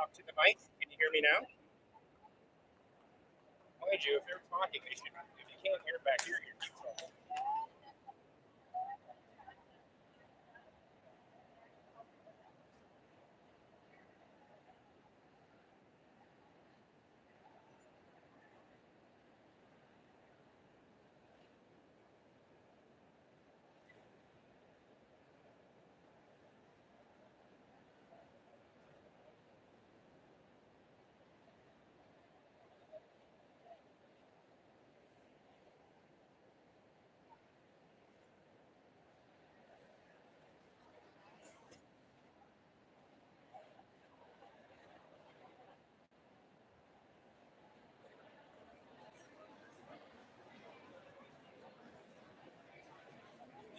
talk to the mic. Can you hear me now? Mind you, if they're talking, they should. If you can't hear back here, you're in trouble.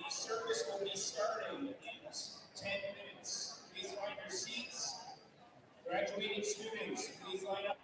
The service will be starting in 10 minutes. Please find your seats. Graduating students, please line up.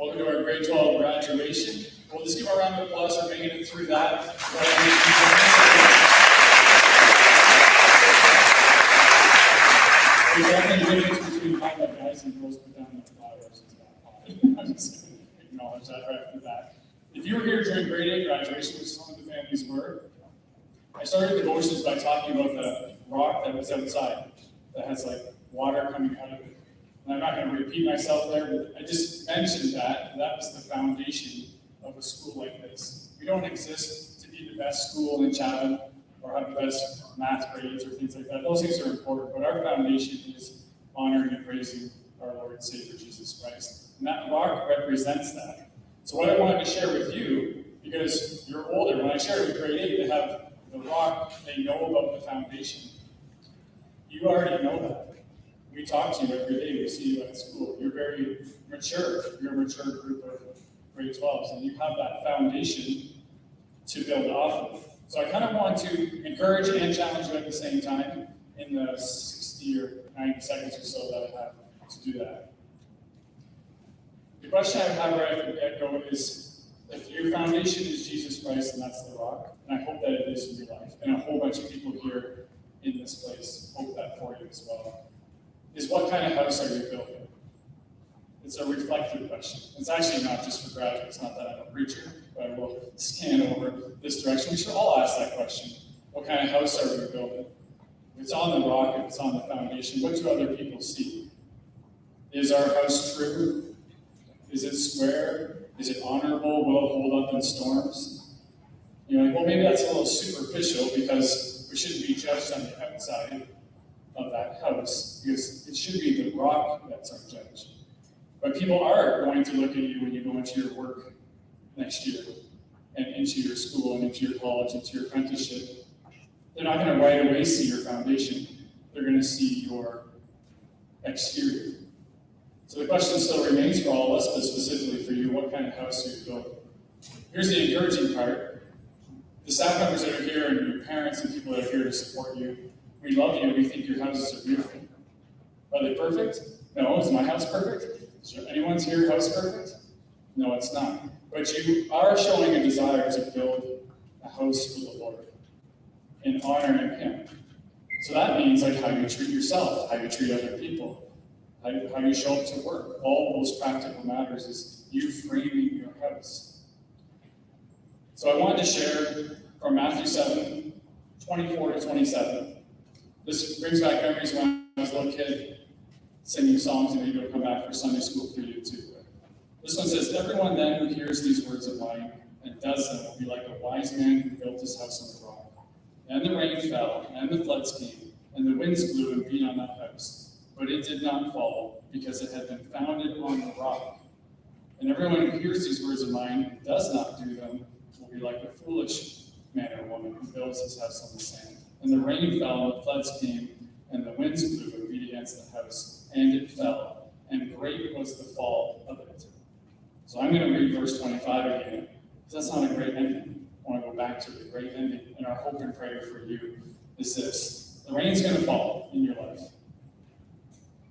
Welcome to our grade 12 graduation. We'll just give a round of applause for making it through that. There's definitely a difference between how that guys and girls put down their flowers into that pot. I'm just going to acknowledge that right after that. If you were here during grade 8 graduation, which some of the families were, I started devotions by talking about the rock that was outside that has like water coming out of it. And I'm not going to repeat myself there, but I just mentioned that was the foundation of a school like this. We don't exist to be the best school in Chatham or have the best math grades or things like that. Those things are important, but our foundation is honoring and praising our Lord and Savior Jesus Christ. And that rock represents that. So what I wanted to share with you, because you're older, when I shared with grade 8, they have the rock, they know about the foundation. You already know that. We talk to you every day, we see you at school. You're very mature. You're a mature group of grade 12s, and you have that foundation to build off of. So I kind of want to encourage and challenge you at the same time in the 60 or 90 seconds or so that I have to do that. The question I have right at the get-go is, if your foundation is Jesus Christ, and that's the rock, and I hope that it is in your life, and a whole bunch of people here in this place hope that for you as well, is what kind of house are you building? It's a reflective question. It's actually not just for graduates, not that I'm a preacher, but I will scan over this direction. We should all ask that question. What kind of house are we building? If it's on the rock, if it's on the foundation, what do other people see? Is our house true? Is it square? Is it honorable? Will it hold up in storms? You're like, well, maybe that's a little superficial because we shouldn't be judged on the outside of that house, because it should be the rock that's our judge. But people are going to look at you when you go into your work next year, and into your school, and into your college, into your apprenticeship. They're not going to right away see your foundation. They're going to see your exterior. So the question still remains for all of us, but specifically for you, what kind of house are you building? Here's the encouraging part. The staff members that are here, and your parents and people that are here to support you, we love you, we think your houses are beautiful. Are they perfect? No. Is my house perfect? Is anyone's here house perfect? No, it's not. But you are showing a desire to build a house for the Lord. in honoring him. So that means like how you treat yourself, how you treat other people, how you show up to work. All those practical matters is you framing your house. So I wanted to share from Matthew 7, 24 to 27. This brings back memories when I was a little kid singing songs, and maybe it'll come back for Sunday school for you too. This one says, "Everyone then who hears these words of mine and does them will be like a wise man who built his house on the rock. And the rain fell, and the floods came, and the winds blew and beat on that house. But it did not fall, because it had been founded on the rock. And everyone who hears these words of mine and does not do them will be like a foolish man or woman who builds his house on the sand. And the rain fell, and the floods came, and the winds blew and beat against the house, and it fell, and great was the fall of it." So I'm going to read verse 25 again, because that's not a great ending. I want to go back to the great ending, and our hope and prayer for you is this. The rain's going to fall in your life.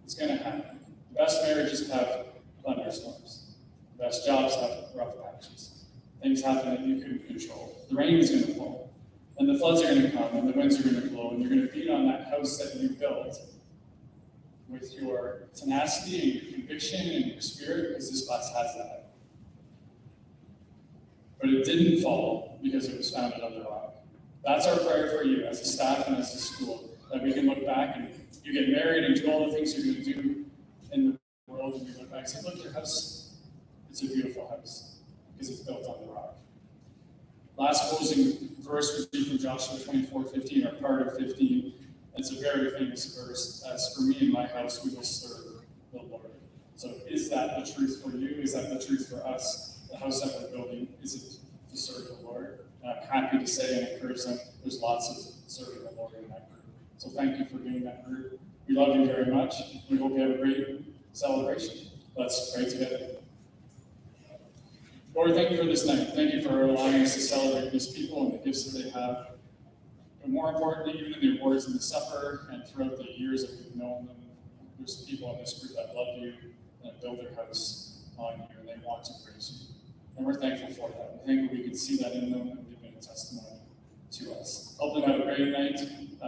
It's going to happen. The best marriages have thunderstorms. The best jobs have rough patches. Things happen that you couldn't control. The rain is going to fall, and the floods are going to come, and the winds are going to blow, and you're going to beat on that house that you built with your tenacity and your conviction and your spirit, because this class has that. But it didn't fall because it was founded on the rock. That's our prayer for you as a staff and as a school, that we can look back and you get married and do all the things you're going to do in the world, and you look back and say, look, your house, it's a beautiful house because it's built on the rock. Last closing verse would be from Joshua 24:15, or part of 15. It's a very famous verse. As for me and my house, we will serve the Lord. So is that the truth for you? Is that the truth for us? The house that we're building, is it to serve the Lord? And I'm happy to say and encourage them, there's lots of serving the Lord in that group. So thank you for being that group. We love you very much. We hope you have a great celebration. Let's pray together. Lord, thank you for this night. Thank you for allowing us to celebrate these people and the gifts that they have. But more importantly, even in the awards and the supper and throughout the years that we've known them, there's people in this group that love you and build their house on you, and they want to praise you. And we're thankful for that. We think we can see that in them, and they've been a testimony to us. Help them have a great night,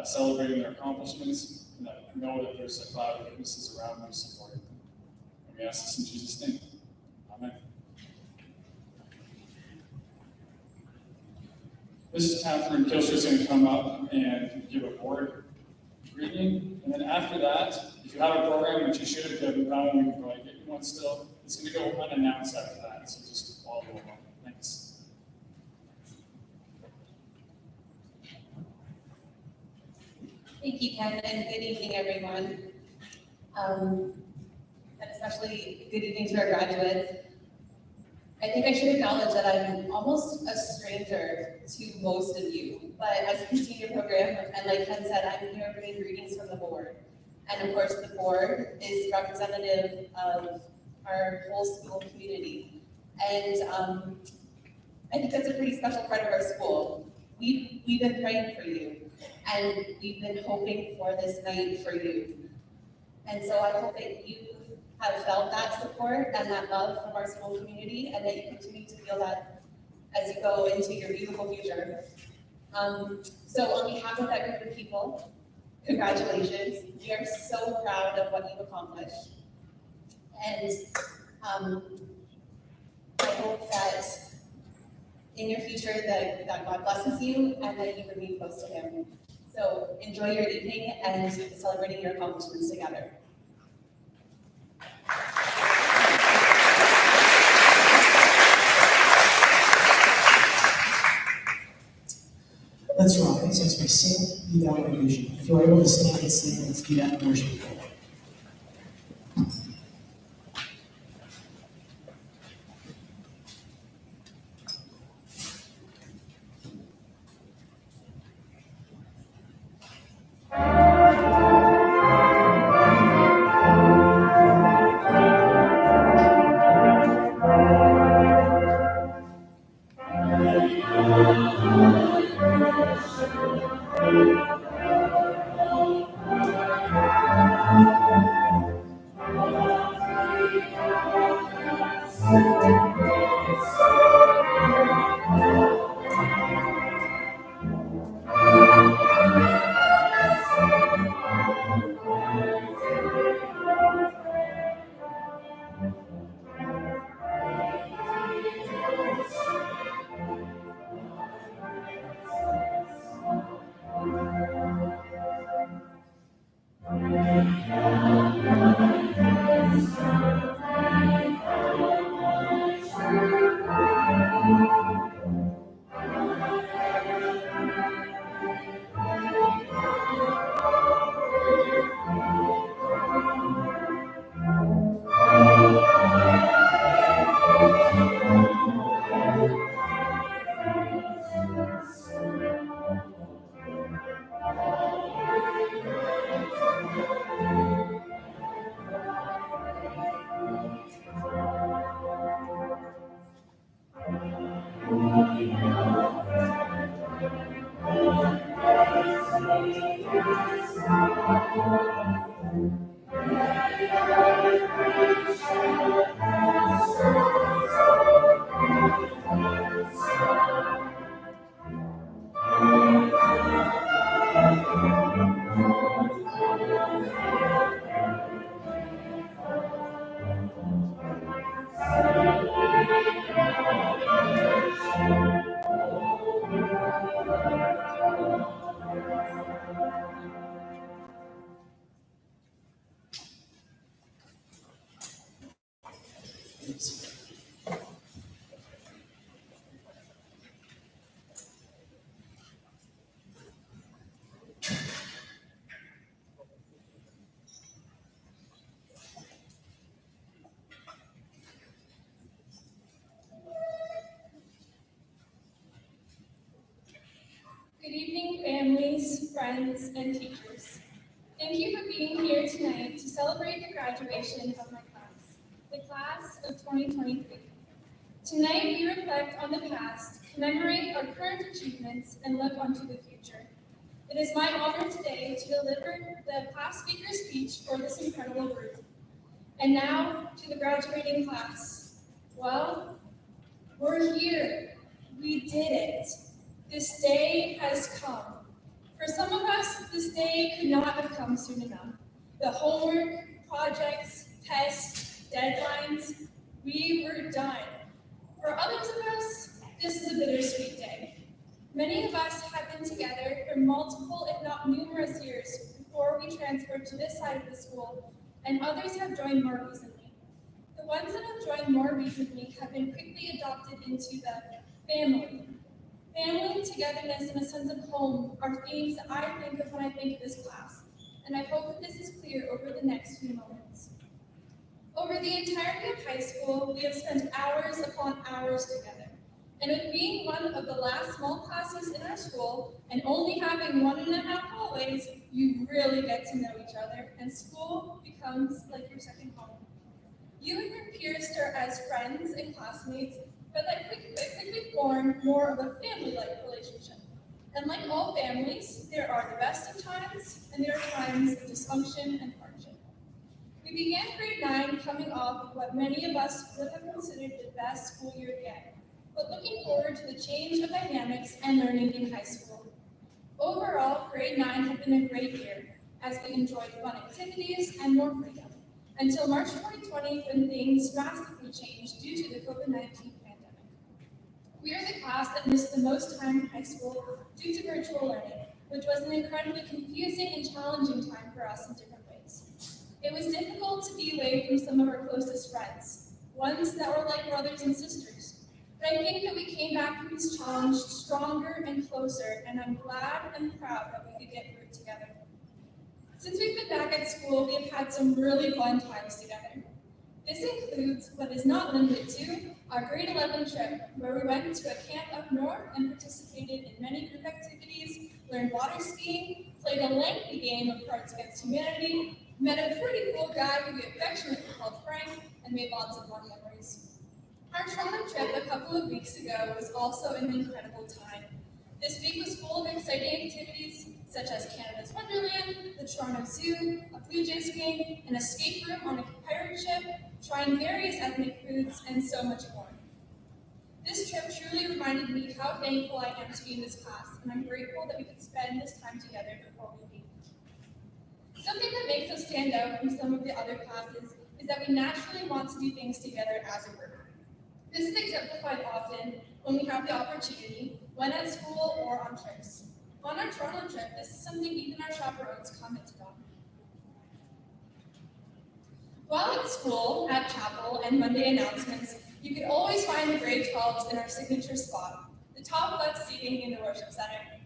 celebrating their accomplishments, and that know that there's a cloud of witnesses around them supporting them. And we ask this in Jesus' name. Amen. Mrs. Catherine Kilster is going to come up and give a board greeting. And then after that, if you have a program, which you should have, if you haven't found one, we can probably get you one still. It's going to go unannounced after that, so just follow along. Thanks. Thank you, Ken, and good evening, everyone. And especially good evening to our graduates. I think I should acknowledge that I'm almost a stranger to most of you, but as a continuing program, and like Ken said, I'm here bringing greetings from the board. And of course, the board is representative of our whole school community. And I think that's a pretty special part of our school. We've been praying for you, and we've been hoping for this night for you. And so I hope that you have felt that support and that love from our school community, and that you continue to feel that as you go into your beautiful future. So on behalf of that group of people, congratulations. We are so proud of what you've accomplished. And I hope that in your future that God blesses you and that you remain close to him. So enjoy your evening and celebrating your accomplishments together. Let's rise as we sing Be Thou My Vision. If you're able to stand and sing, let's do that in worship. Good evening, families, friends, and teachers. Thank you for being here tonight to celebrate the graduation of my class, the class of 2023. Tonight, we reflect on the past, commemorate our current achievements, and look onto the future. It is my honor today to deliver the class speaker speech for this incredible group. And now, to the graduating class. Well, we're here. We did it. This day has come. For some of us, this day could not have come soon enough. The homework, projects, tests, deadlines, we were done. For others of us, this is a bittersweet day. Many of us have been together for multiple, if not numerous years before we transferred to this side of the school, and others have joined more recently. The ones that have joined more recently have been quickly adopted into the family. Family, togetherness, and a sense of home are themes that I think of when I think of this class, and I hope that this is clear over the next few moments. Over the entirety of high school, we have spent hours upon hours together, and with being one of the last small classes in our school, and only having 1.5 hallways, you really get to know each other, and school becomes like your second home. You and your peers start as friends and classmates, but that quickly form more of a family-like relationship. And like all families, there are the best of times, and there are times of dysfunction and hardship. We began grade 9 coming off what many of us would have considered the best school year yet, but looking forward to the change of dynamics and learning in high school. Overall, grade 9 had been a great year, as we enjoyed fun activities and more freedom, until March 2020, when things drastically changed due to the COVID-19 pandemic. We are the class that missed the most time in high school due to virtual learning, which was an incredibly confusing and challenging time for us in different ways. It was difficult to be away from some of our closest friends, ones that were like brothers and sisters. But I think that we came back from this challenge stronger and closer, and I'm glad and proud that we could get through it together. Since we've been back at school, we have had some really fun times together. This includes, but is not limited to, our grade 11 trip, where we went to a camp up north and participated in many group activities, learned water skiing, played a lengthy game of Cards Against Humanity, met a pretty cool guy who we affectionately called Frank, and made lots of fun memories. Our Toronto trip a couple of weeks ago was also an incredible time. This week was full of exciting activities such as Canada's Wonderland, the Toronto Zoo, a Blue Jays game, an escape room on a pirate ship, trying various ethnic foods, and so much more. This trip truly reminded me how thankful I am to be in this class, and I'm grateful that we could spend this time together before we leave. Something that makes us stand out from some of the other classes is that we naturally want to do things together as a group. This is exemplified often when we have the opportunity, when at school or on trips. On our Toronto trip, this is something even our chaperones commented on. While at school, at chapel, and Monday announcements, you could always find the grade 12s in our signature spot, the top left seating in the worship center.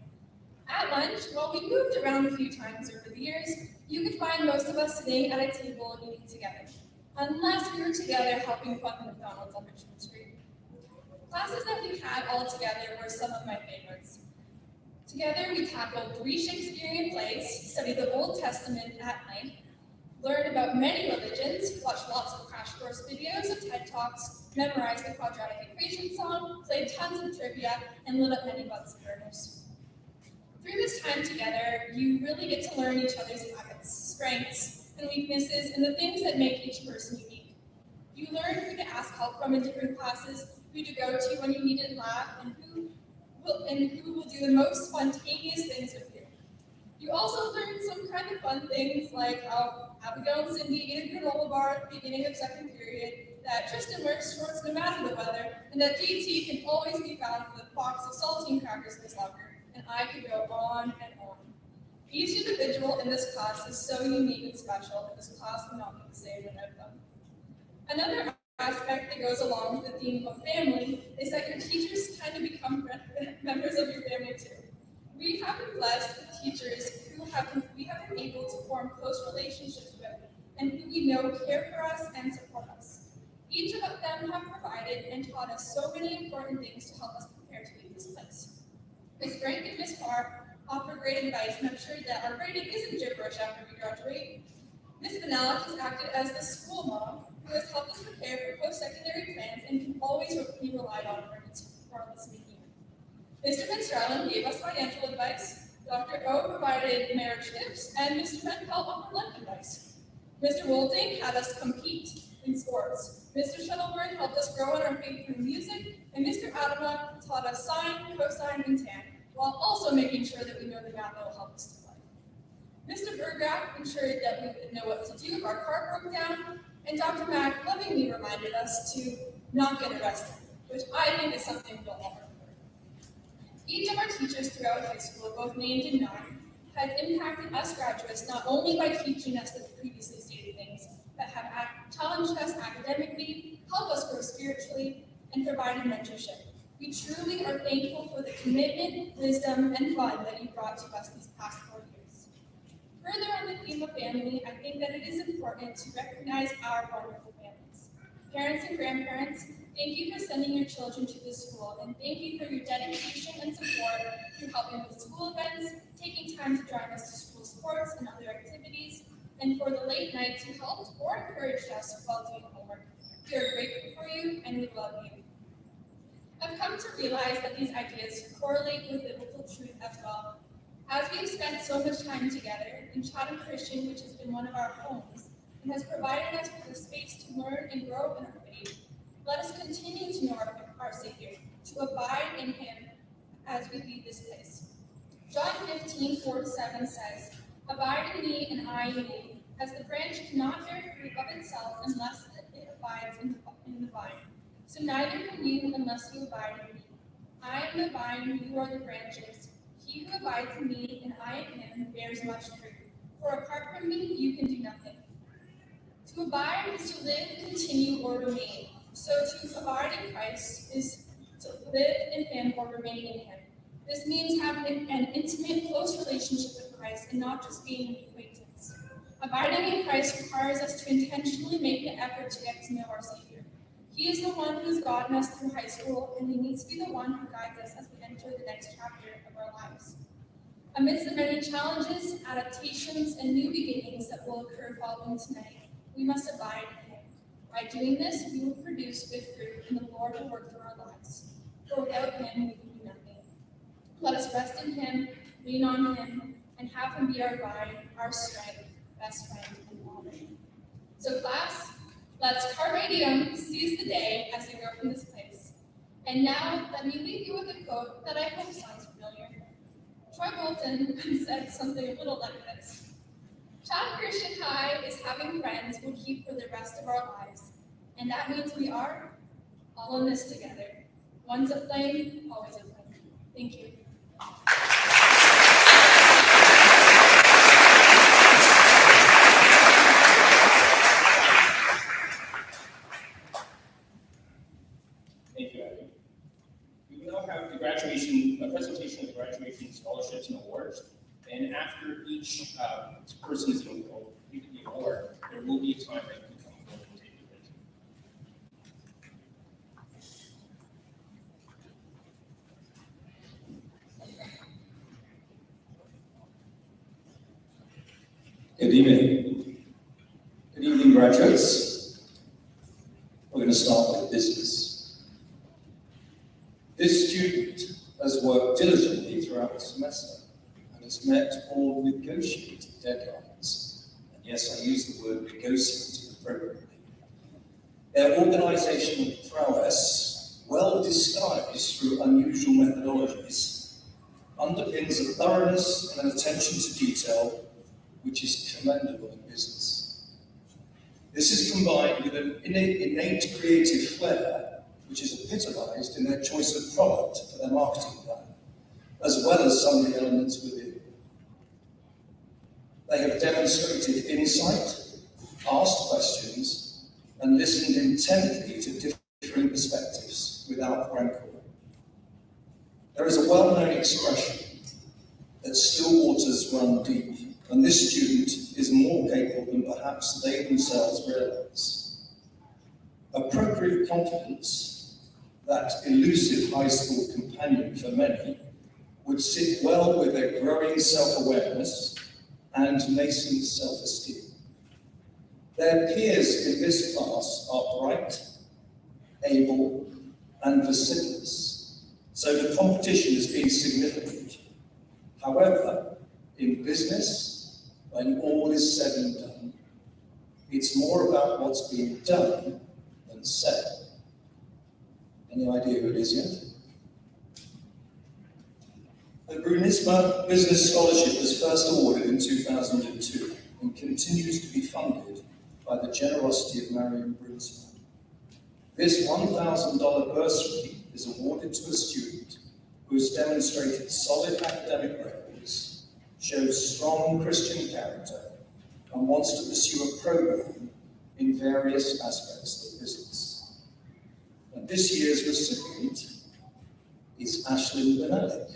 At lunch, while we moved around a few times over the years, you could find most of us sitting at a table eating together, unless we were together helping fund the McDonald's on Richmond Street. Classes that we had all together were some of my favorites. Together, we tackled 3 Shakespearean plays, studied the Old Testament at length, learned about many religions, watched lots of crash course videos of TED Talks, memorized the quadratic equation song, played tons of trivia, and lit up many Bunsen burners. Through this time together, you really get to learn each other's habits, strengths, and weaknesses, and the things that make each person unique. You learn who to ask help from in different classes, who to go to when you need a laugh, and who will do the most spontaneous things with you. You also learn some kind of fun things like how Abigail and Cindy ate a granola bar at the beginning of second period, that Tristan wears shorts no matter the weather, and that JT can always be found with a box of saltine crackers in his locker, and I could go on and on. Each individual in this class is so unique and special, and this class will not be the same without them. Another aspect that goes along with the theme of family is that your teachers kind of become members of your family too. We have been blessed with teachers who we have been able to form close relationships with and who we know care for us and support us. Each of them have provided and taught us so many important things to help us prepare to leave this place. Miss Frank and Miss Barr offer great advice, and I'm sure that our grading isn't gibberish after we graduate. Miss Vanelli has acted as the school mom who has helped us prepare for post-secondary plans and can always be relied on for our listening ear. Mr. Fitzgerald gave us financial advice, Dr. O provided marriage tips, and Mr. Metcalf offered life advice. Mr. Wolting had us compete in sports. Mr. Shuttleworth helped us grow in our faith through music, and Mr. Adama taught us sine, cosine, and tan, while also making sure that we know the math that will help us to life. Mr. Burgraff ensured that we would know what to do if our car broke down, and Dr. Mack lovingly reminded us to not get arrested, which I think is something we'll all remember. Each of our teachers throughout high school, both named and non, has impacted us graduates not only by teaching us the previously stated things, but have challenged us academically, helped us grow spiritually, and provided mentorship. We truly are thankful for the commitment, wisdom, and fun that you brought to us these past 4 years. Further on the theme of family, I think that it is important to recognize our wonderful families. Parents and grandparents, thank you for sending your children to this school, and thank you for your dedication and support through helping with school events, taking time to join us to school sports and other activities, and for the late nights you helped or encouraged us while doing homework. We are grateful for you, and we love you. I've come to realize that these ideas correlate with biblical truth as well. As we have spent so much time together in Chatham Christian, which has been one of our homes, and has provided us with a space to learn and grow in our faith, let us continue to know our Savior, to abide in Him as we leave this place. John 15:4-7 says, "Abide in me and I in you, as the branch cannot bear fruit of itself unless it abides in the vine. So neither can you unless you abide in me. I am the vine, you are the branches. He who abides in me and I in him bears much fruit. For apart from me, you can do nothing." To abide is to live, continue, or remain. So to abide in Christ is to live in Him or remain in Him. This means having an intimate, close relationship with Christ and not just being an acquaintance. Abiding in Christ requires us to intentionally make an effort to get to know our Savior. He is the one who's gotten us through high school, and He needs to be the one who guides us as we enter the next chapter of our lives. Amidst the many challenges, adaptations, and new beginnings that will occur following tonight, we must abide in Him. By doing this, we will produce good fruit, and the Lord will work through our lives. For without Him, we can do nothing. Let us rest in Him, lean on Him, and have Him be our guide, our strength, best friend, and father. So class, let's carpe diem, seize the day as we go from this place. And now, let me leave you with a quote that I hope sounds familiar. Troy Bolton said something a little like this: "Chatham Christian High is having friends we'll keep for the rest of our lives. And that means we are all in this together. Once a flame, always a flame." Thank you. Thank you, Abby. We will now have a presentation of the graduation scholarships and awards. And after each person is enrolled, the award, there will be a time that you can come forward and take your picture. Good evening. Good evening, graduates. We're going to start with business. This student has worked diligently throughout the semester and has met or negotiated deadlines. And yes, I use the word negotiated appropriately. Their organizational prowess, well disguised through unusual methodologies, underpins a thoroughness and an attention to detail which is commendable in business. This is combined with an innate creative flair, which is epitomized in their choice of product for their marketing plan, as well as some of the elements within. They have demonstrated insight, asked questions, and listened intently to differing perspectives without rancor. There is a well-known expression that still waters run deep, and this student is more capable than perhaps they themselves realize. Appropriate confidence, that elusive high school companion for many, would sit well with their growing self-awareness and nascent self-esteem. Their peers in this class are bright, able, and vociferous, so the competition has been significant. However, in business, when all is said and done, it's more about what's being done than said. Any idea who it is yet? The Brunisma Business Scholarship was first awarded in 2002 and continues to be funded by the generosity of Marion Brunsma. This $1,000 bursary is awarded to a student who has demonstrated solid academic records, shows strong Christian character, and wants to pursue a program in various aspects of business. And this year's recipient is Ashlyn Benelli.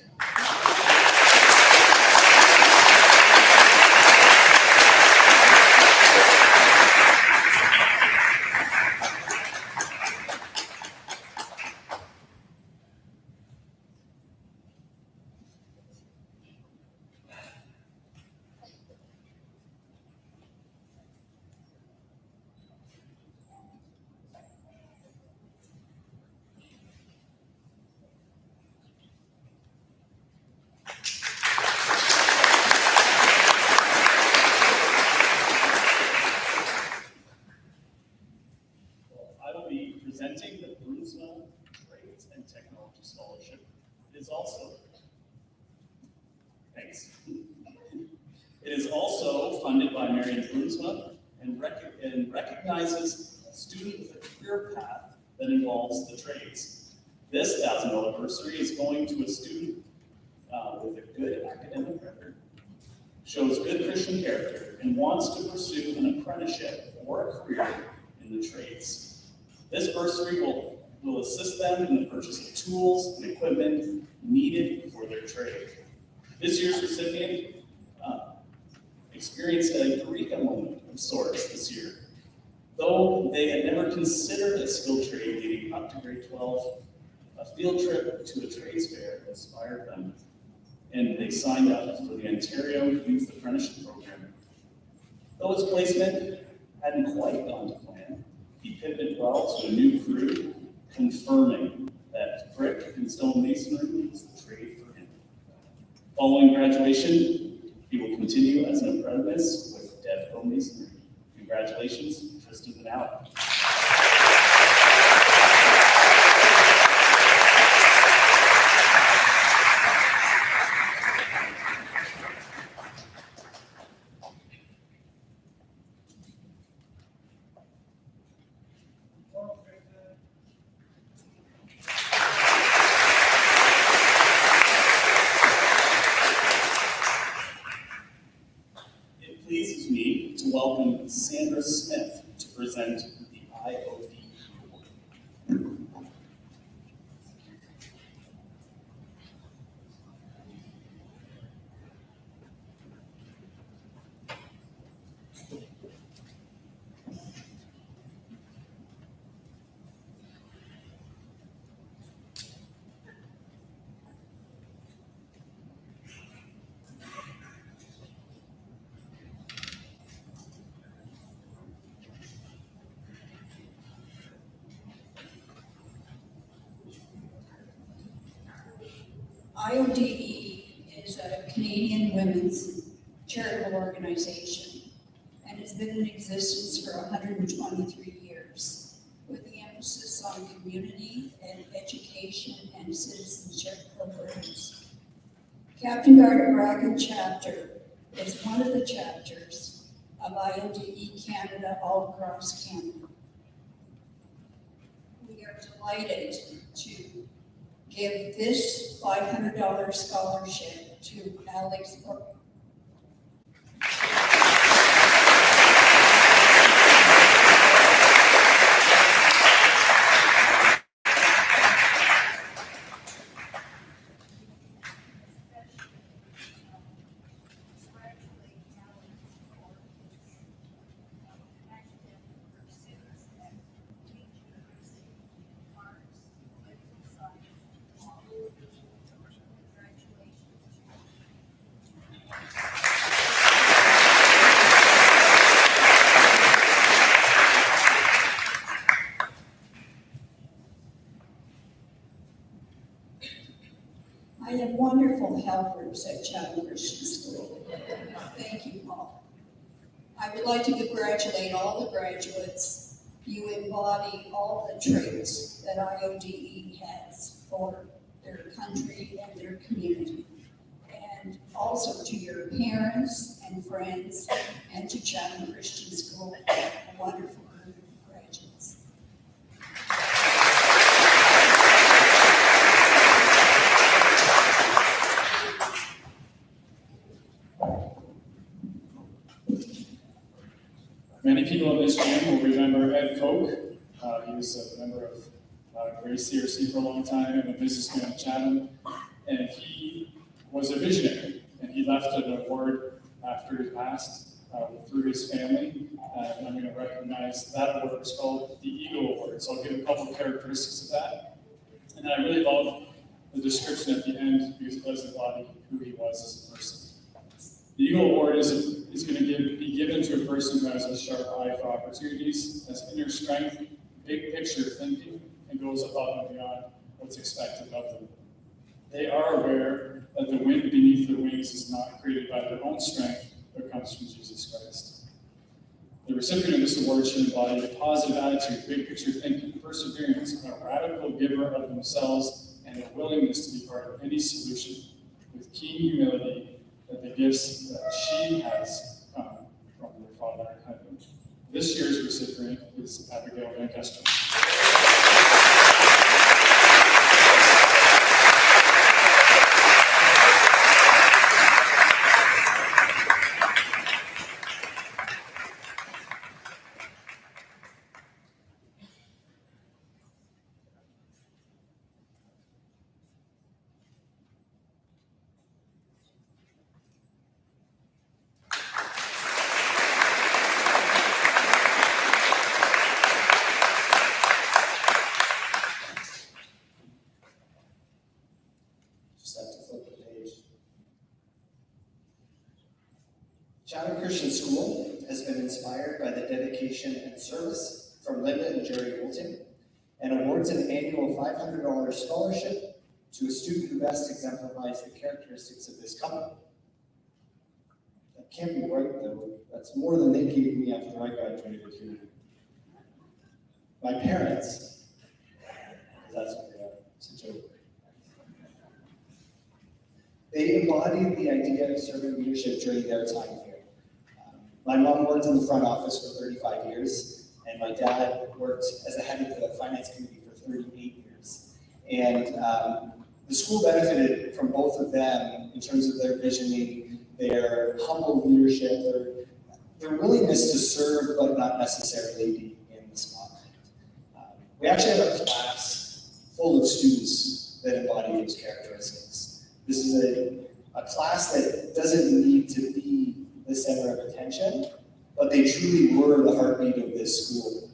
I will be presenting the Brunsma Trades and Technology Scholarship. It is also, thanks. It is also funded by Marion Brunsma and recognizes a student with a career path that involves the trades. This $1,000 bursary is going to a student with a good academic record, shows good Christian character, and wants to pursue an apprenticeship or a career in the trades. This bursary will assist them in the purchase of tools and equipment needed for their trade. This year's recipient experienced a eureka moment of sorts this year. Though they had never considered a skilled trade leading up to grade 12, a field trip to a trades fair inspired them, and they signed up for the Ontario Youth Apprenticeship Program. Though his placement hadn't quite gone to plan, he pivoted well to a new crew, confirming that brick and stone masonry is the trade for him. Following graduation, he will continue as an apprentice with Devco Masonry. Congratulations, Tristan Benelli. It pleases me to welcome Sandra Smith to present the IOD Award. IODE is a Canadian Canadian women's charitable organization and has been in existence for 123 years, with the emphasis on community and education and citizenship programs. Captain Garter Bracken chapter is one of the chapters of IODE Canada all across Canada. We are delighted to give this $500 scholarship to Alex Brooke. I have wonderful helpers at Chatham Christian School. Thank you all. I would like to congratulate all the graduates. You embody all the traits that IODE has for their country and their community. And also to your parents and friends and to Chatham Christian School, a wonderful group of graduates. Many people in this gym will remember Ed Koch. He was a member of Grace CRC for a long time and a businessman in Chatham. And he was a visionary. And he left an award after he passed through his family. And I'm going to recognize that award. It's called the Eagle Award. So I'll give a couple of characteristics of that. And then I really love the description at the end because it does embody who he was as a person. The Eagle Award is going to be given to a person who has a sharp eye for opportunities, has inner strength, big picture thinking, and goes above and beyond what's expected of them. They are aware that the wind beneath their wings is not created by their own strength, but comes from Jesus Christ. The recipient of this award should embody a positive attitude, big picture thinking, perseverance, a radical giver of themselves, and a willingness to be part of any solution with keen humility that the gifts that she has come from her Father in heaven. This year's recipient is Abigail Lancaster. Chatham Christian School has been inspired by the dedication and service from Linda and Jerry Bolton and awards an annual $500 scholarship to a student who best exemplifies the characteristics of this couple. That can't be right, though. That's more than they gave me after I graduated here. My parents, that's what they are, it's a joke. They embodied the idea of servant leadership during their time here. My mom worked in the front office for 35 years, and my dad worked as the head of the finance committee for 38 years. And the school benefited from both of them in terms of their visioning, their humble leadership, their willingness to serve but not necessarily be in the spotlight. We actually have a class full of students that embody those characteristics. This is a class that doesn't need to be the center of attention, but they truly were the heartbeat of this school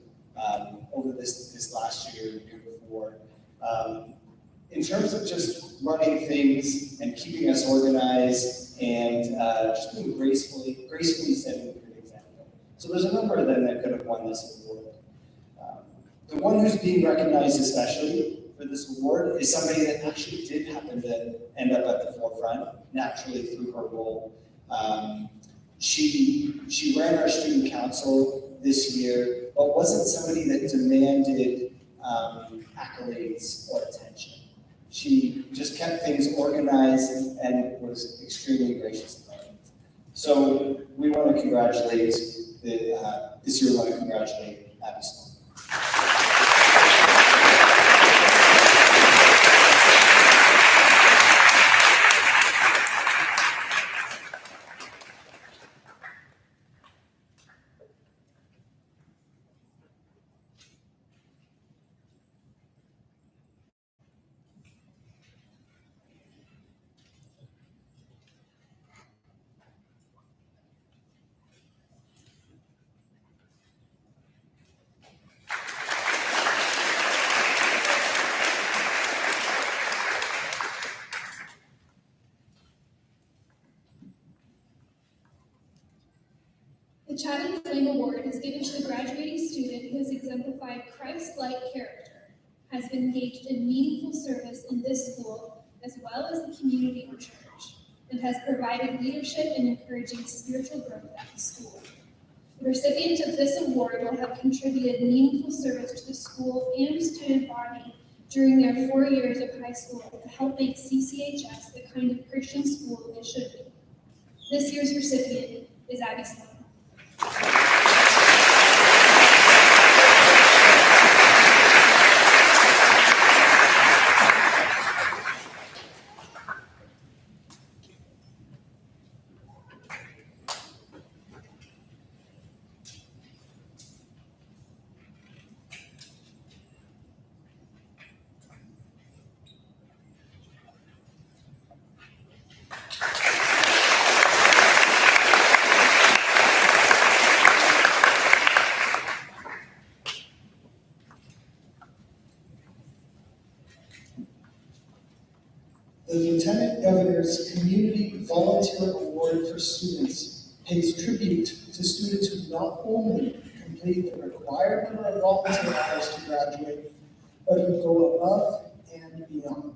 over this last year before. In terms of just running things and keeping us organized and just being gracefully setting a good example. So there's a number of them that could have won this award. The one who's being recognized especially for this award is somebody that actually did happen to end up at the forefront naturally through her role. She ran our student council this year, but wasn't somebody that demanded accolades or attention. She just kept things organized and was extremely gracious about it. So we want to congratulate, this year we want to congratulate Abby Sloan. The Chatham Flame Award is given to the graduating student who has exemplified Christ-like character, has been engaged in meaningful service in this school as well as the community or church, and has provided leadership and encouraging spiritual growth at the school. The recipient of this award will have contributed meaningful service to the school and student body during their 4 years of high school to help make CCHS the kind of Christian school it should be. This year's recipient is Abby Sloan. The Lieutenant Governor's Community Volunteer Award for Students pays tribute to students who not only complete the required number of volunteer hours to graduate, but who go above and beyond.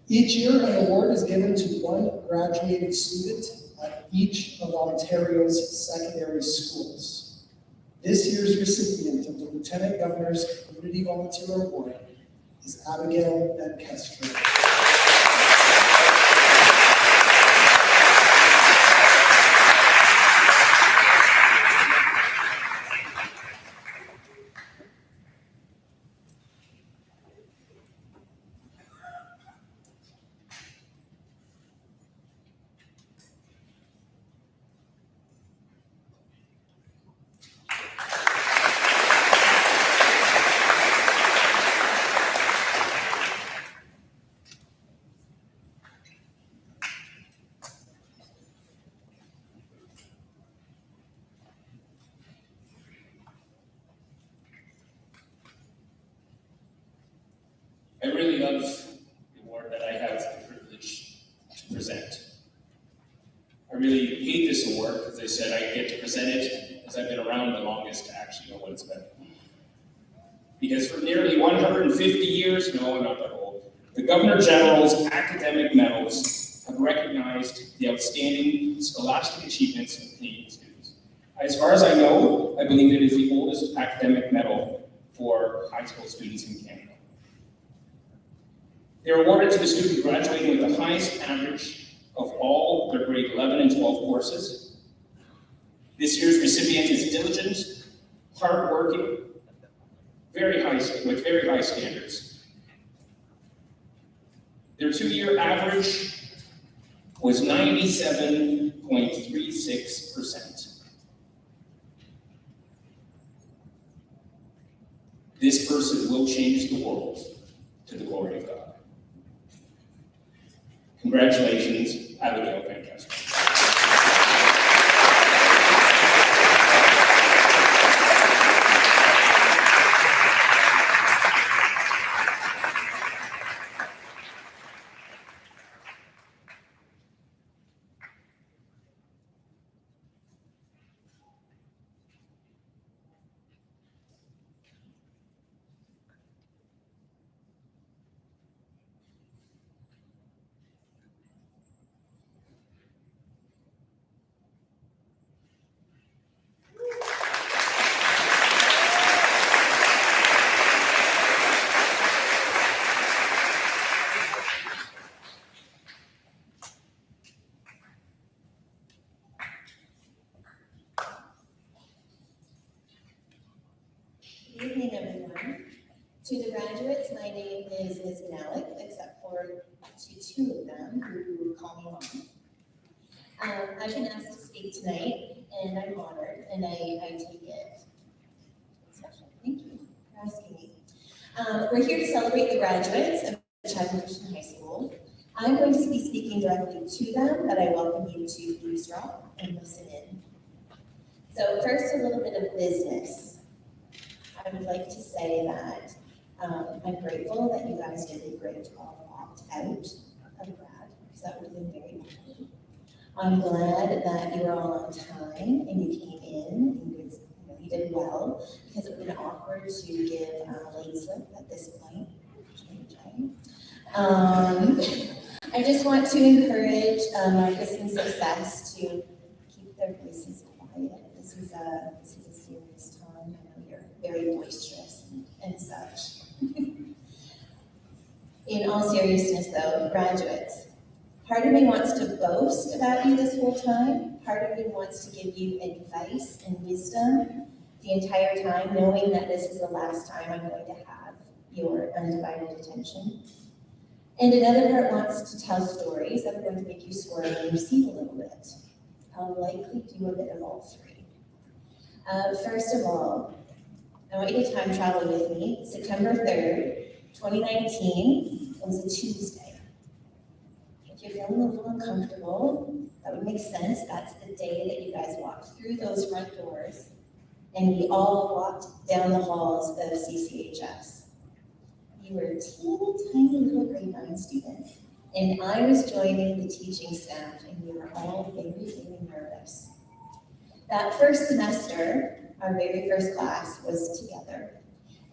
Each year, an award is given to one graduating student at each of Ontario's secondary schools. This year's recipient of the Lieutenant Governor's Community Volunteer Award is Abigail Van Kestner. I really love the award that I have the privilege to present. I really hate this award because I said I get to present it because I've been around the longest to actually know what it's about. Because for nearly 150 years, no, I'm not that old, the Governor General's academic medals have recognized the outstanding scholastic achievements of Canadian students. As far as I know, I believe it is the oldest academic medal for high school students in Canada. They're awarded to the student graduating with the highest average of all their grade 11 and 12 courses. This year's recipient is diligent, hardworking, with very high standards. Their 2-year average was 97.36%. This person will change the world to the glory of God. Congratulations, Abigail Van Kestner. is Liz and Alec, except for to two of them who call me mom. I've been asked to speak tonight, and I'm honored, and I take it special. Thank you for asking me. We're here to celebrate the graduates of Chatham Christian High School. I'm going to be speaking directly to them, but I welcome you to eavesdrop and listen in. So first, a little bit of business. I would like to say that I'm grateful that you guys did a great job opt out of grad, because that would have been very awkward. I'm glad that you were all on time and you came in and you did well, because it would have been awkward to give a late slip at this point. I just want to encourage Marcus and Success to keep their voices quiet. This is a serious time. I know you're very boisterous and such. In all seriousness though, graduates, part of me wants to boast about you this whole time. Part of me wants to give you advice and wisdom the entire time, knowing that this is the last time I'm going to have your undivided attention. And another part wants to tell stories that are going to make you swirl in your seat a little bit. I'll likely do a bit of all three. First of all, I want you to time travel with me. September 3rd, 2019 was a Tuesday. If you're feeling a little uncomfortable, that would make sense. That's the day that you guys walked through those front doors and we all walked down the halls of CCHS. You were teeny tiny little grade 9 students, and I was joining the teaching staff, and we were all very, very nervous. That first semester, our very first class was together,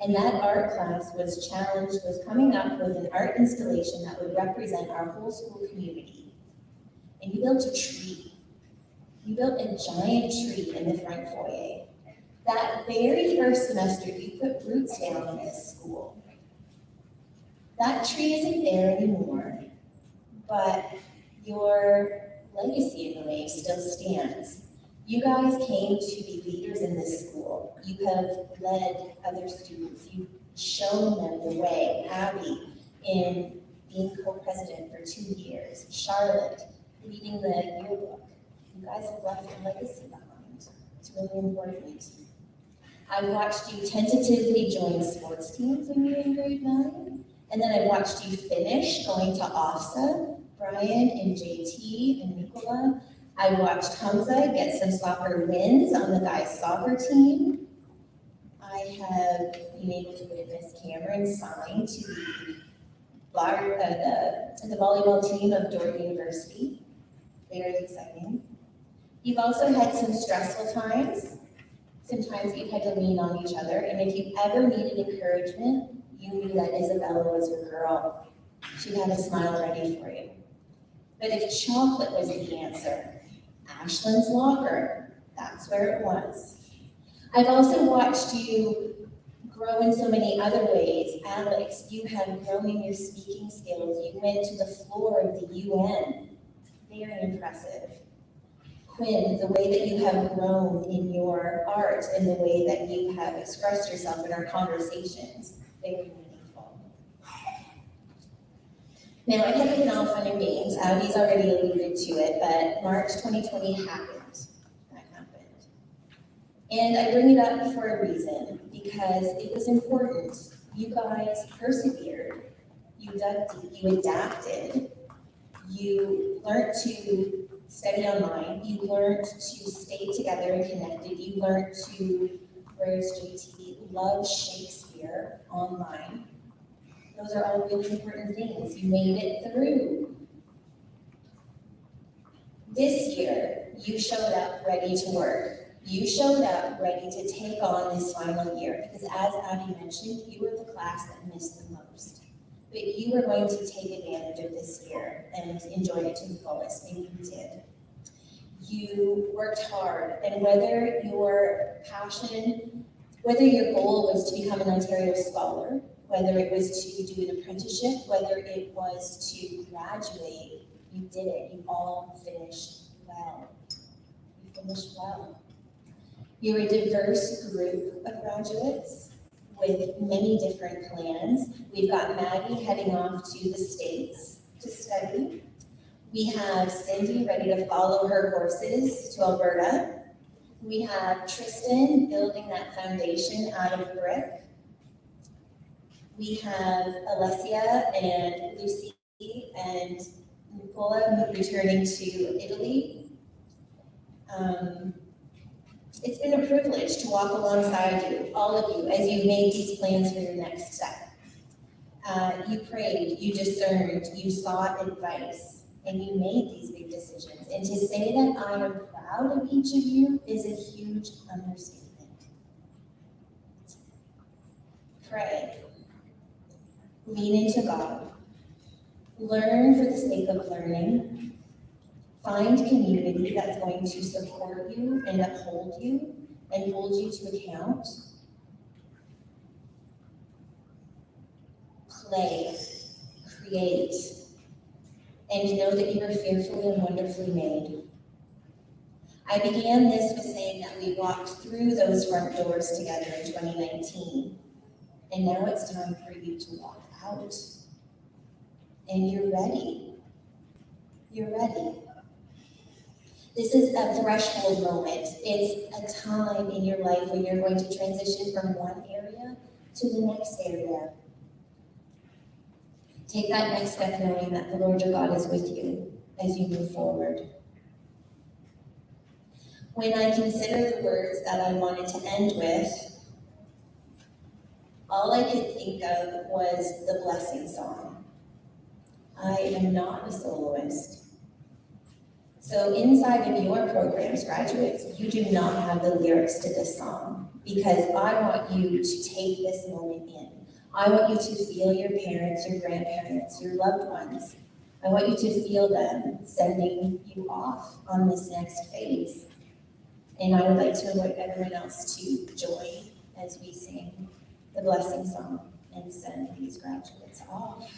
and that art class was challenged with coming up with an art installation that would represent our whole school community. And you built a tree. You built a giant tree in the front foyer. That very first semester, you put roots down in this school. That tree isn't there anymore, but your legacy in a way still stands. You guys came to be leaders in this school. You have led other students. You've shown them the way. Abby in being co-president for 2 years. Charlotte leading the yearbook. You guys have left a legacy behind. It's really important. I watched you tentatively join sports teams when you were in grade 9. And then I watched you finish going to OFSA, Brian and JT and Nicola. I watched Hamza get some soccer wins on the guys' soccer team. I have been able to witness Cameron sign to the volleyball team of Dordt University. Very exciting. You've also had some stressful times. Sometimes you've had to lean on each other. And if you ever needed encouragement, you knew that Isabella was your girl. She had a smile ready for you. But if chocolate was the answer, Ashland's locker, that's where it was. I've also watched you grow in so many other ways. Alex, you have grown in your speaking skills. You went to the floor of the UN. Very impressive. Quinn, the way that you have grown in your art and the way that you have expressed yourself in our conversations. Very meaningful. Now, it hasn't been all fun and games. Abby's already alluded to it, but March 2020 happened. That happened. And I bring it up for a reason, because it was important. You guys persevered. You dug deep. You adapted. You learned to study online. You learned to stay together and connected. You learned to, where's JT, love Shakespeare online. Those are all really important things. You made it through. This year, you showed up ready to work. You showed up ready to take on this final year, because as Abby mentioned, you were the class that missed the most. But you were going to take advantage of this year and enjoy it to the fullest, and you did. You worked hard, and whether your passion, whether your goal was to become an Ontario Scholar, whether it was to do an apprenticeship, whether it was to graduate, you did it. You all finished well. You finished well. You're a diverse group of graduates. with many different plans. We've got Maggie heading off to the States to study. We have Cindy ready to follow her horses to Alberta. We have Tristan building that foundation out of brick. We have Alessia and Lucy and Nicola returning to Italy. It's been a privilege to walk alongside you, all of you, as you made these plans for your next step. You prayed, you discerned, you sought advice, and you made these big decisions. And to say that I am proud of each of you is a huge understatement. Pray. Lean into God. Learn for the sake of learning. Find community that's going to support you and uphold you and hold you to account. Play, create, and know that you are fearfully and wonderfully made. I began this with saying that we walked through those front doors together in 2019, and now it's time for you to walk out. And you're ready. You're ready. This is a threshold moment. It's a time in your life when you're going to transition from one area to the next area. Take that next step knowing that the Lord your God is with you as you move forward. When I consider the words that I wanted to end with, all I could think of was the blessing song. I am not a soloist. So inside of your programs, graduates, you do not have the lyrics to this song because I want you to take this moment in. I want you to feel your parents, your grandparents, your loved ones. I want you to feel them sending you off on this next phase. And I would like to invite everyone else to join as we sing the blessing song and send these graduates off.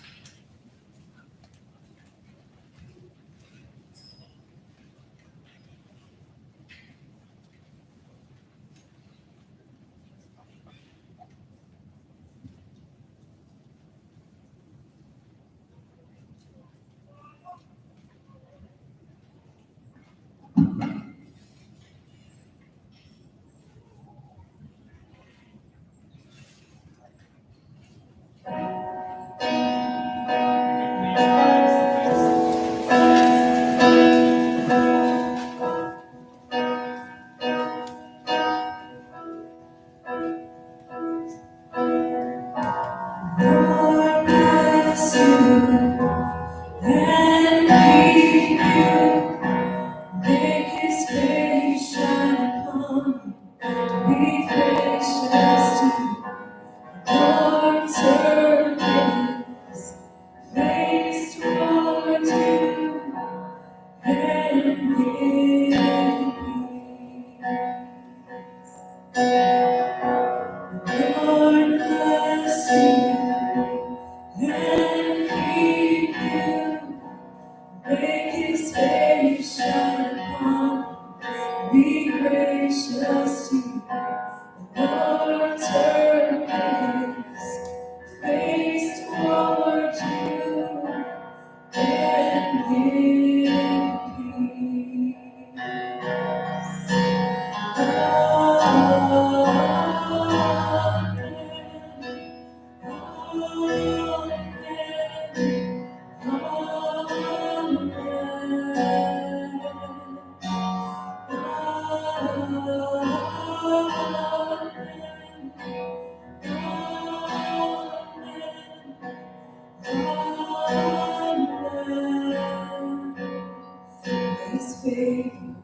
His favor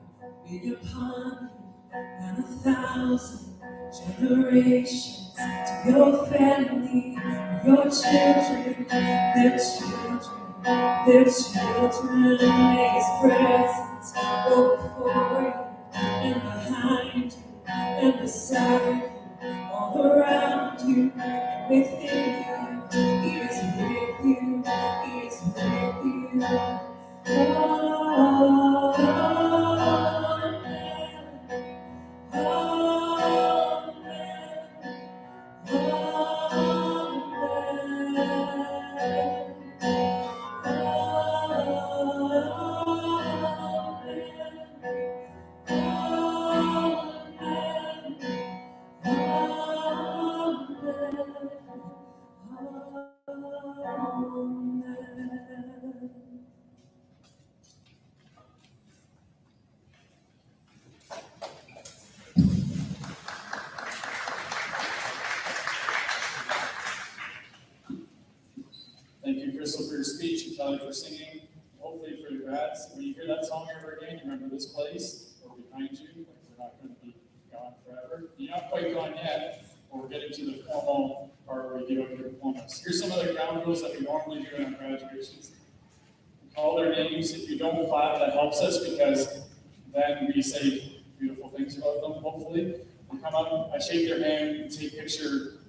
be upon you and 1,000 generations to your family, your children, their children, their children. May His presence go before you and behind you and beside you, all around you and within you. He is with you. He is with you. Amen. Amen. for singing. Hopefully for your grads, when you hear that song ever again, you remember this place, or behind you, like we're not going to be gone forever. You're not quite gone yet, but we're getting to the formal part where we give up your diplomas. Here's some of the ground rules that we normally do on graduations. We call their names. If you don't clap, that helps us because then we say beautiful things about them, hopefully. We come up, I shake their hand, take a picture,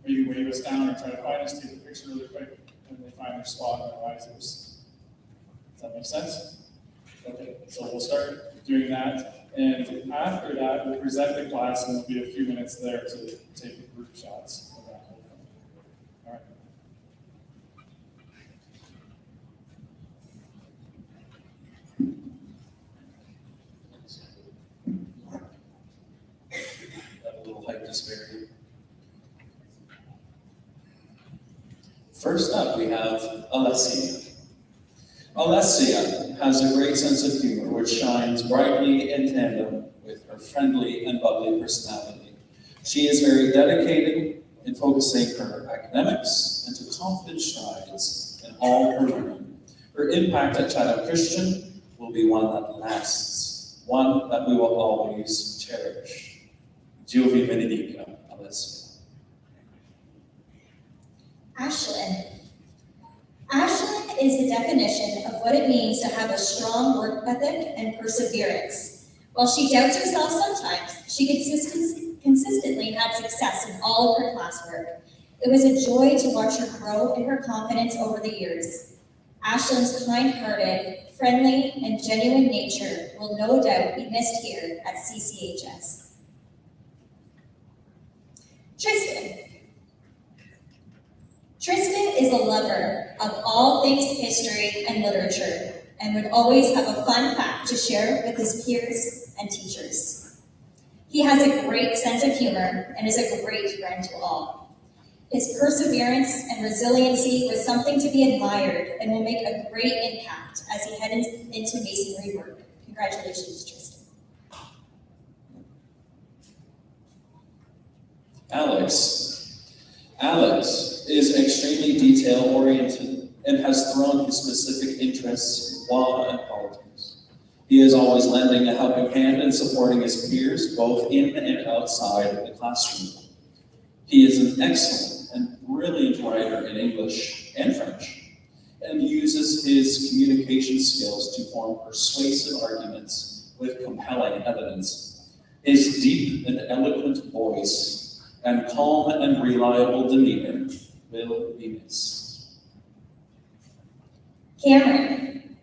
maybe wave us down or try to find us, take a picture really quick, and they find their spot in their risers. Does that make sense? Okay, so we'll start doing that. And after that, we'll present the class and there'll be a few minutes there to take group shots of that whole thing. All right. Got a little height disparity. First up, we have Alessia. Alessia has a great sense of humor which shines brightly in tandem with her friendly and bubbly personality. She is very dedicated in focusing her academics into confident strides in all her learning. Her impact at Chatham Christian will be one that lasts, one that we will always cherish. Jovi Benedica, Alessia. Ashlyn. Ashlyn is the definition of what it means to have a strong work ethic and perseverance. While she doubts herself sometimes, she consistently had success in all of her classwork. It was a joy to watch her grow in her confidence over the years. Ashlyn's kind-hearted, friendly, and genuine nature will no doubt be missed here at CCHS. Tristan. Tristan is a lover of all things history and literature and would always have a fun fact to share with his peers and teachers. He has a great sense of humor and is a great friend to all. His perseverance and resiliency was something to be admired and will make a great impact as he heads into masonry work. Congratulations, Tristan. Alex is extremely detail-oriented and has thrown his specific interests in law and politics. He is always lending a helping hand and supporting his peers, both in and outside of the classroom. He is an excellent and brilliant writer in English and French, and uses his communication skills to form persuasive arguments with compelling evidence. His deep and eloquent voice and calm and reliable demeanor will be missed. Cameron.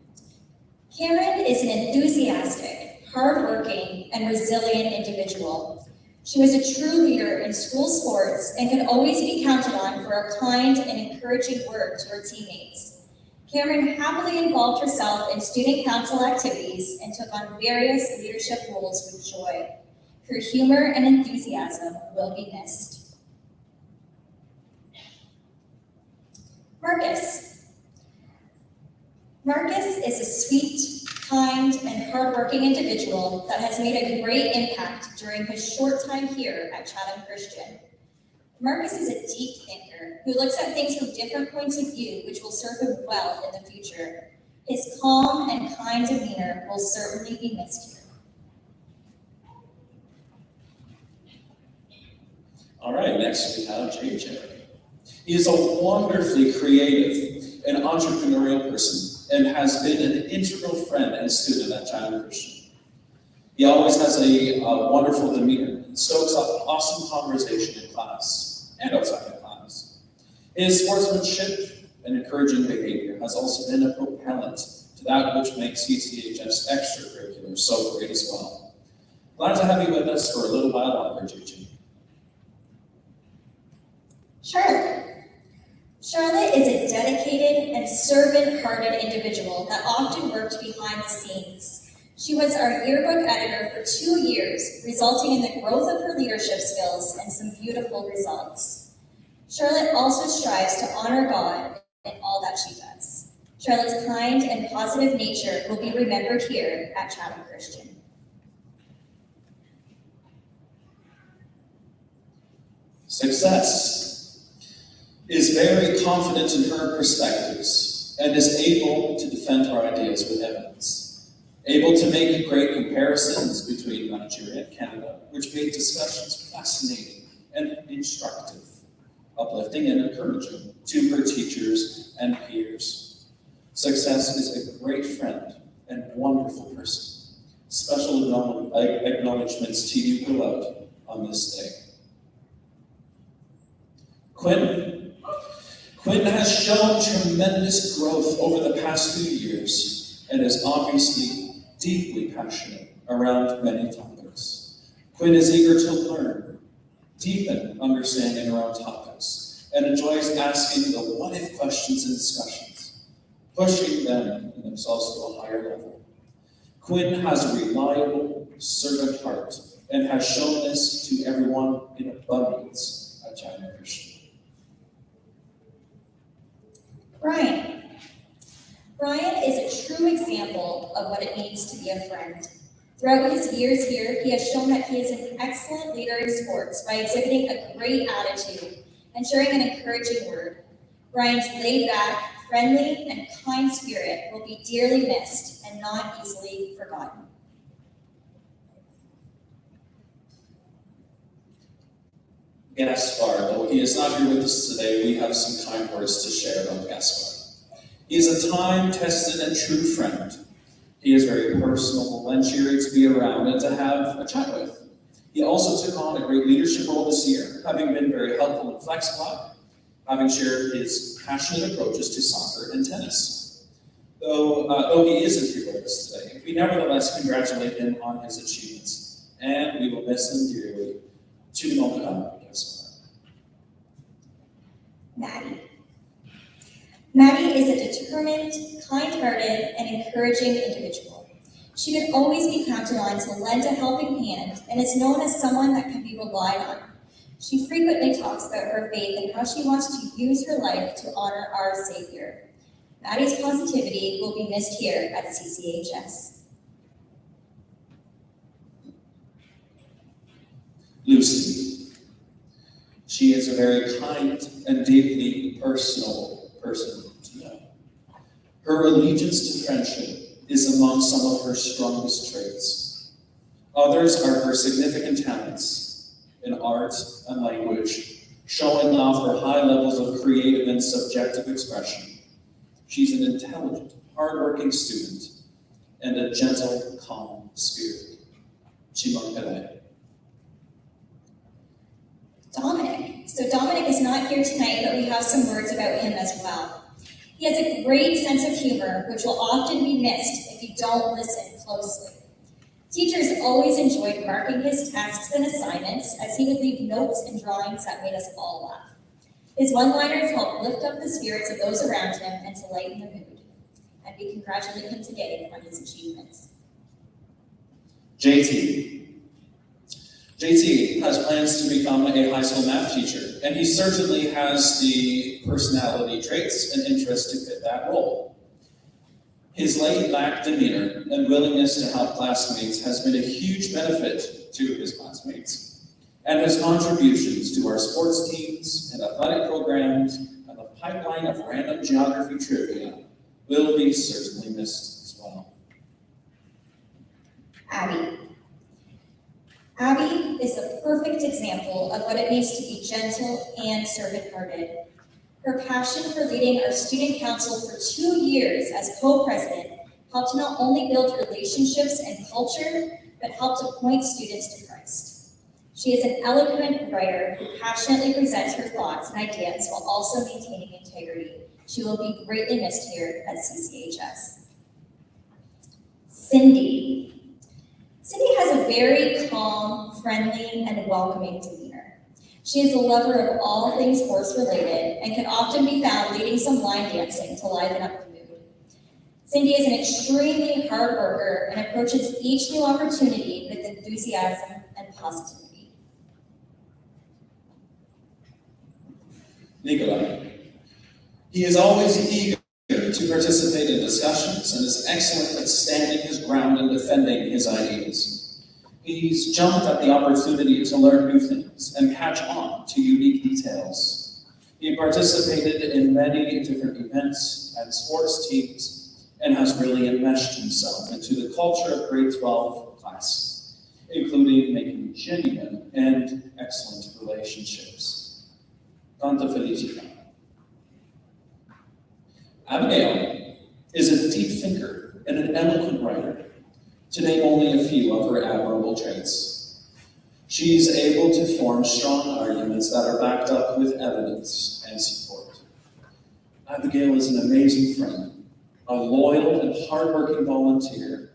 Cameron is an enthusiastic, hardworking, and resilient individual. She was a true leader in school sports and could always be counted on for a kind and encouraging word to her teammates. Cameron happily involved herself in student council activities and took on various leadership roles with joy. Her humor and enthusiasm will be missed. Marcus. Marcus is a sweet, kind, and hardworking individual that has made a great impact during his short time here at Chatham Christian. Marcus is a deep thinker who looks at things from different points of view, which will serve him well in the future. His calm and kind demeanor will certainly be missed here. All right, next we have JJ. He is a wonderfully creative and entrepreneurial person and has been an integral friend and student at Chatham Christian. He always has a wonderful demeanor and stokes up awesome conversation in class and outside of class. His sportsmanship and encouraging behavior has also been a propellant to that which makes CCHS extracurricular so great as well. Glad to have you with us for a little while longer, JJ. Charlotte. Charlotte is a dedicated and servant-hearted individual that often worked behind the scenes. She was our yearbook editor for 2 years, resulting in the growth of her leadership skills and some beautiful results. Charlotte also strives to honor God in all that she does. Charlotte's kind and positive nature will be remembered here at Chatham Christian. Success is very confident in her perspectives and is able to defend her ideas with evidence. Able to make great comparisons between Nigeria and Canada, which made discussions fascinating and instructive, uplifting and encouraging to her teachers and peers. Success is a great friend and wonderful person. Special acknowledgements to you go out on this day. Quinn has shown tremendous growth over the past few years and is obviously deeply passionate around many topics. Quinn is eager to learn, deepen understanding around topics, and enjoys asking the what-if questions and discussions, pushing them and themselves to a higher level. Quinn has a reliable servant heart and has shown this to everyone in abundance at Chatham Christian. Brian is a true example of what it means to be a friend. Throughout his years here, he has shown that he is an excellent leader in sports by exhibiting a great attitude and sharing an encouraging word. Brian's laid-back, friendly, and kind spirit will be dearly missed and not easily forgotten. Gaspar, though he is not here with us today, we have some kind words to share about Gaspar. He is a time-tested and true friend. He is very personable and cheery to be around and to have a chat with. He also took on a great leadership role this year, having been very helpful in Flex Club, having shared his passionate approaches to soccer and tennis. Though he isn't here with us today, we nevertheless congratulate him on his achievements, and we will miss him dearly. Tu m'en veux, Gaspar. Maddie is a determined, kind-hearted, and encouraging individual. She can always be counted on to lend a helping hand and is known as someone that can be relied on. She frequently talks about her faith and how she wants to use her life to honor our Savior. Maddie's positivity will be missed here at CCHS. Lucy. She is a very kind and deeply personal person to know. Her allegiance to friendship is among some of her strongest traits. Others are her significant talents in art and language, showing off her high levels of creative and subjective expression. She's an intelligent, hardworking student and a gentle, calm spirit. Chimangale. Dominic. So Dominic is not here tonight, but we have some words about him as well. He has a great sense of humor, which will often be missed if you don't listen closely. Teachers always enjoyed marking his tasks and assignments, as he would leave notes and drawings that made us all laugh. His one-liners help lift up the spirits of those around him and to lighten the mood. And we congratulate him today on his achievements. JT has plans to become a high school math teacher, and he certainly has the personality traits and interest to fit that role. His laid-back demeanor and willingness to help classmates has been a huge benefit to his classmates, and his contributions to our sports teams and athletic programs and the pipeline of random geography trivia will be certainly missed as well. Abby is a perfect example of what it means to be gentle and servant-hearted. Her passion for leading our student council for 2 years as co-president helped not only build relationships and culture, but helped to point students to Christ. She is an eloquent writer who passionately presents her thoughts and ideas while also maintaining integrity. She will be greatly missed here at CCHS. Cindy has a very calm, friendly, and welcoming demeanor. She is a lover of all things horse-related and can often be found leading some line dancing to liven up the mood. Cindy is an extremely hard worker and approaches each new opportunity with enthusiasm and positivity. Nikolai. He is always eager to participate in discussions and is excellent at standing his ground and defending his ideas. He's jumped at the opportunity to learn new things and catch on to unique details. He participated in many different events and sports teams and has really enmeshed himself into the culture of grade 12 classes, including making genuine and excellent relationships. Tanta felicità. Abigail is a deep thinker and an eloquent writer, to name only a few of her admirable traits. She's able to form strong arguments that are backed up with evidence and support. Abigail is an amazing friend, a loyal and hardworking volunteer,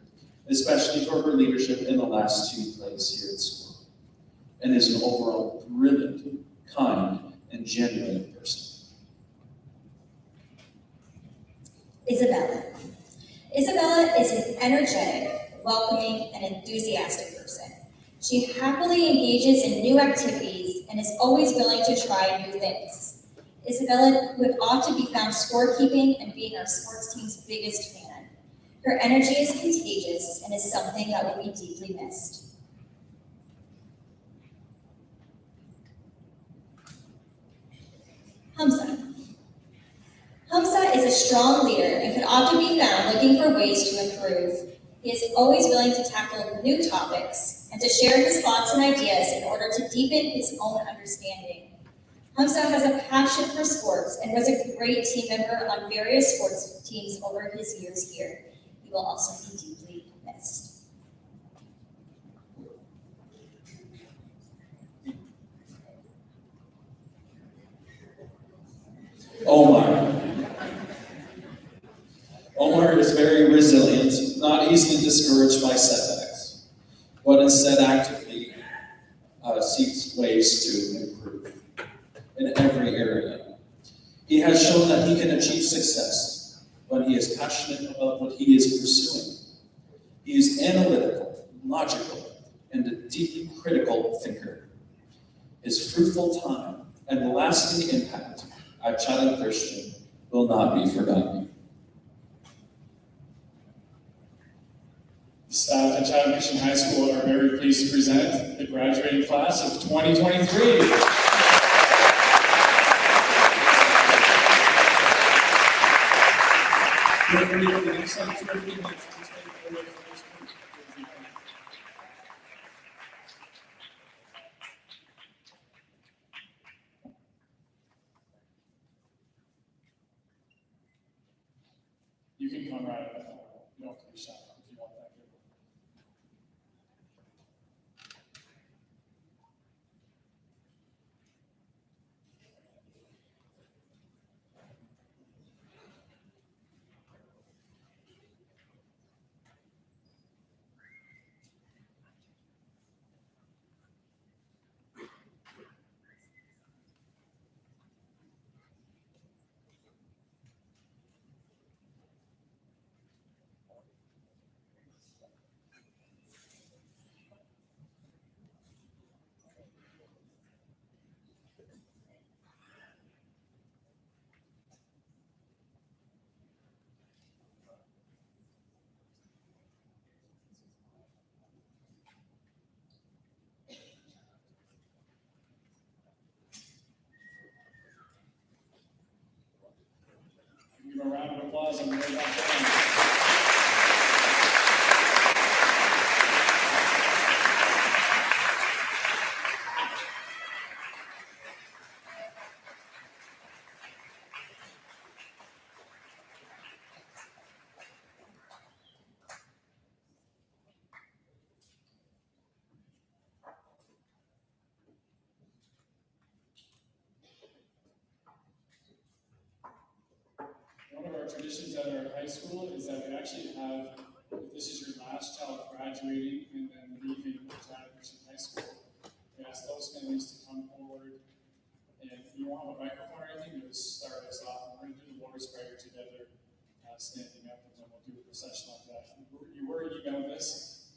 especially for her leadership in the last 2 plays here at school, and is an overall brilliant, kind, and genuine person. Isabella. Isabella is an energetic, welcoming, and enthusiastic person. She happily engages in new activities and is always willing to try new things. Isabella would often be found scorekeeping and being our sports team's biggest fan. Her energy is contagious and is something that will be deeply missed. Hamza. Hamza is a strong leader and could often be found looking for ways to improve. He is always willing to tackle new topics and to share his thoughts and ideas in order to deepen his own understanding. Hamza has a passion for sports and was a great team member on various sports teams over his years here. He will also be deeply missed. Omar. Omar is very resilient, not easily discouraged by setbacks, but instead actively seeks ways to improve in every area. He has shown that he can achieve success when he is passionate about what he is pursuing. He is analytical, logical, and a deeply critical thinker. His fruitful time and lasting impact at Chatham Christian will not be forgotten. The staff at Chatham Christian High School are very pleased to present the graduating class of 2023. Feel free for the next 2 or 3 minutes to take photos of this group. You can come right up. You don't have to be shy if you want that. Give a round of applause on the way back down. One of our traditions at our high school is that we actually have, if this is your last child graduating and then leaving Chatham Christian High School, we ask those families to come forward. And if you want a microphone or anything, just start us off. We're going to do the Lord's Prayer together, standing up, and then we'll do a procession like that. You were emailed this,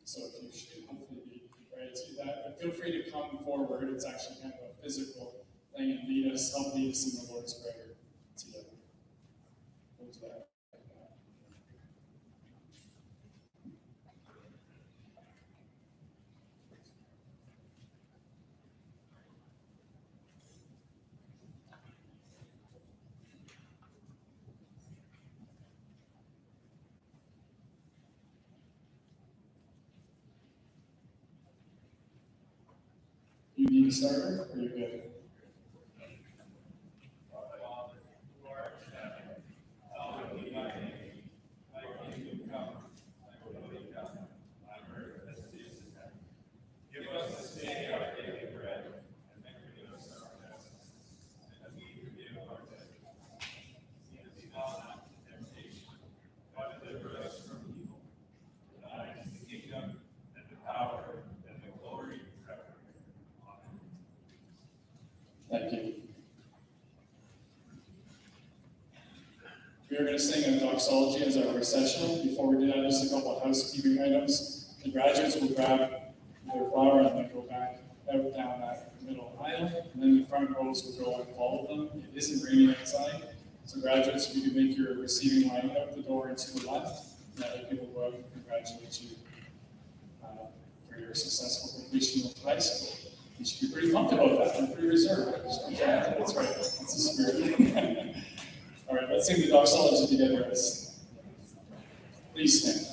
so if you should hopefully be ready to do that. But feel free to come forward. It's actually kind of a physical thing, and help lead us in the Lord's Prayer together. Go to that. You need to start, or you're good? Thank you. We are going to sing a doxology as our recessional. Before we do that, just a couple of housekeeping items. The graduates will grab their flower and then go back out down that middle aisle, and then the front rows will go and follow them. It isn't raining outside, so graduates, if you can make your receiving line out the door and to the left, and other people will go out and congratulate you for your successful completion of high school. You should be pretty pumped about that. I'm pretty reserved. That's right. That's the spirit. All right, let's sing the doxology together. Please stand.